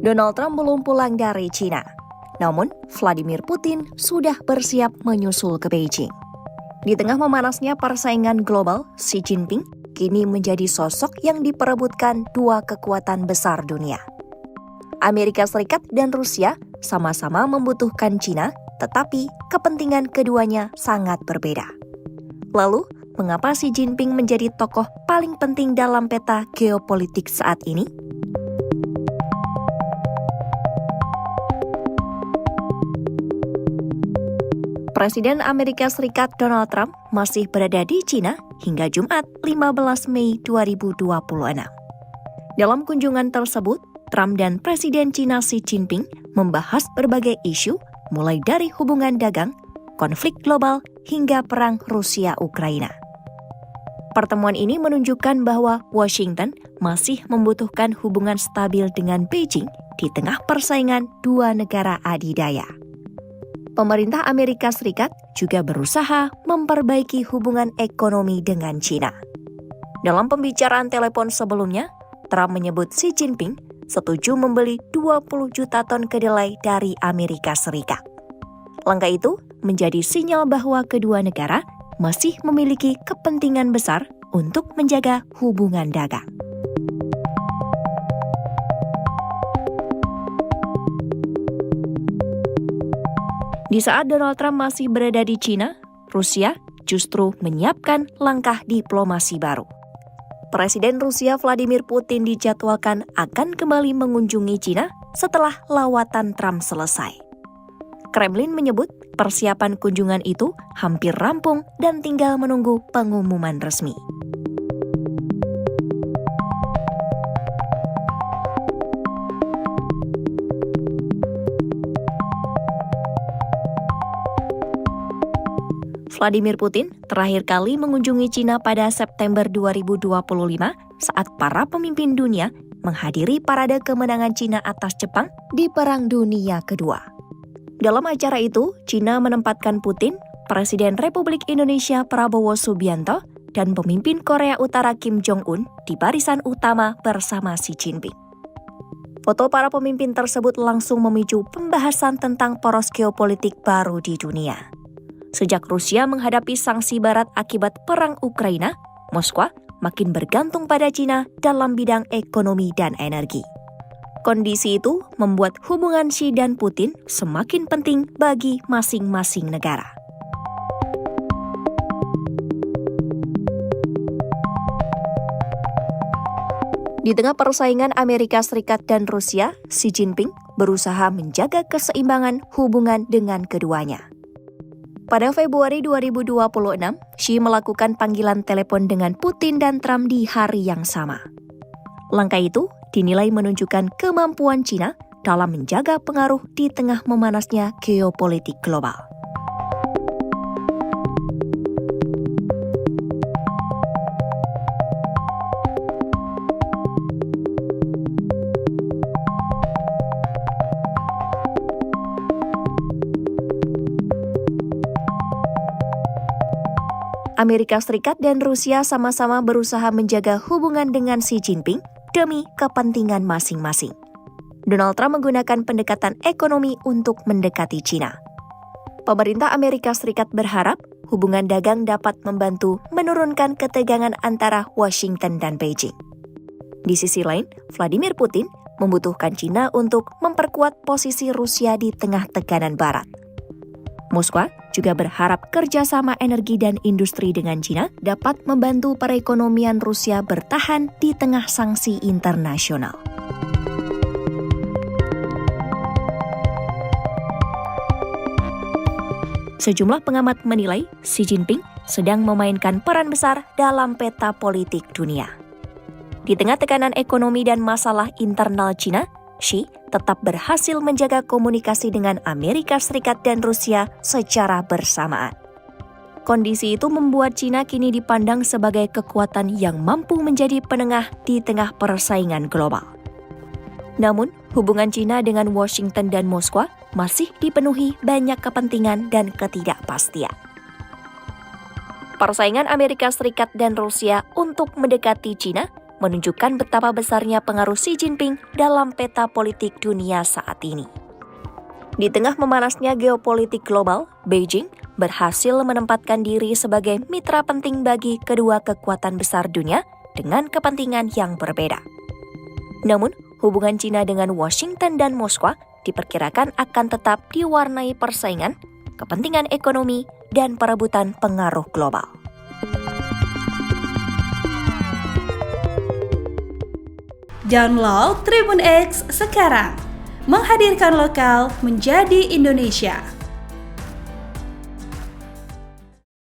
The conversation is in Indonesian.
Donald Trump belum pulang dari China. Namun, Vladimir Putin sudah bersiap menyusul ke Beijing. Di tengah memanasnya persaingan global, Xi Jinping kini menjadi sosok yang diperebutkan dua kekuatan besar dunia. Amerika Serikat dan Rusia sama-sama membutuhkan China, tetapi kepentingan keduanya sangat berbeda. Lalu, mengapa Xi Jinping menjadi tokoh paling penting dalam peta geopolitik saat ini? Presiden Amerika Serikat Donald Trump masih berada di China hingga Jumat 15 Mei 2026. Dalam kunjungan tersebut, Trump dan Presiden China Xi Jinping membahas berbagai isu mulai dari hubungan dagang, konflik global, hingga perang Rusia-Ukraina. Pertemuan ini menunjukkan bahwa Washington masih membutuhkan hubungan stabil dengan Beijing di tengah persaingan dua negara adidaya. Pemerintah Amerika Serikat juga berusaha memperbaiki hubungan ekonomi dengan China. Dalam pembicaraan telepon sebelumnya, Trump menyebut Xi Jinping setuju membeli 20 juta ton kedelai dari Amerika Serikat. Langkah itu menjadi sinyal bahwa kedua negara masih memiliki kepentingan besar untuk menjaga hubungan dagang. Di saat Donald Trump masih berada di China, Rusia justru menyiapkan langkah diplomasi baru. Presiden Rusia Vladimir Putin dijadwalkan akan kembali mengunjungi China setelah lawatan Trump selesai. Kremlin menyebut persiapan kunjungan itu hampir rampung dan tinggal menunggu pengumuman resmi. Vladimir Putin terakhir kali mengunjungi China pada September 2025 saat para pemimpin dunia menghadiri parade kemenangan China atas Jepang di Perang Dunia Kedua. Dalam acara itu, China menempatkan Putin, Presiden Republik Indonesia Prabowo Subianto, dan pemimpin Korea Utara Kim Jong-un di barisan utama bersama Xi Jinping. Foto para pemimpin tersebut langsung memicu pembahasan tentang poros geopolitik baru di dunia. Sejak Rusia menghadapi sanksi Barat akibat perang Ukraina, Moskwa makin bergantung pada China dalam bidang ekonomi dan energi. Kondisi itu membuat hubungan Xi dan Putin semakin penting bagi masing-masing negara. Di tengah persaingan Amerika Serikat dan Rusia, Xi Jinping berusaha menjaga keseimbangan hubungan dengan keduanya. Pada Februari 2026, Xi melakukan panggilan telepon dengan Putin dan Trump di hari yang sama. Langkah itu dinilai menunjukkan kemampuan China dalam menjaga pengaruh di tengah memanasnya geopolitik global. Amerika Serikat dan Rusia sama-sama berusaha menjaga hubungan dengan Xi Jinping demi kepentingan masing-masing. Donald Trump menggunakan pendekatan ekonomi untuk mendekati China. Pemerintah Amerika Serikat berharap hubungan dagang dapat membantu menurunkan ketegangan antara Washington dan Beijing. Di sisi lain, Vladimir Putin membutuhkan China untuk memperkuat posisi Rusia di tengah tekanan Barat. Moskwa juga berharap kerjasama energi dan industri dengan China dapat membantu perekonomian Rusia bertahan di tengah sanksi internasional. Sejumlah pengamat menilai Xi Jinping sedang memainkan peran besar dalam peta politik dunia. Di tengah tekanan ekonomi dan masalah internal China, Xi tetap berhasil menjaga komunikasi dengan Amerika Serikat dan Rusia secara bersamaan. Kondisi itu membuat China kini dipandang sebagai kekuatan yang mampu menjadi penengah di tengah persaingan global. Namun, hubungan China dengan Washington dan Moskwa masih dipenuhi banyak kepentingan dan ketidakpastian. Persaingan Amerika Serikat dan Rusia untuk mendekati China menunjukkan betapa besarnya pengaruh Xi Jinping dalam peta politik dunia saat ini. Di tengah memanasnya geopolitik global, Beijing berhasil menempatkan diri sebagai mitra penting bagi kedua kekuatan besar dunia dengan kepentingan yang berbeda. Namun, hubungan Cina dengan Washington dan Moskwa diperkirakan akan tetap diwarnai persaingan, kepentingan ekonomi, dan perebutan pengaruh global. Download Tribun X sekarang, menghadirkan lokal menjadi Indonesia.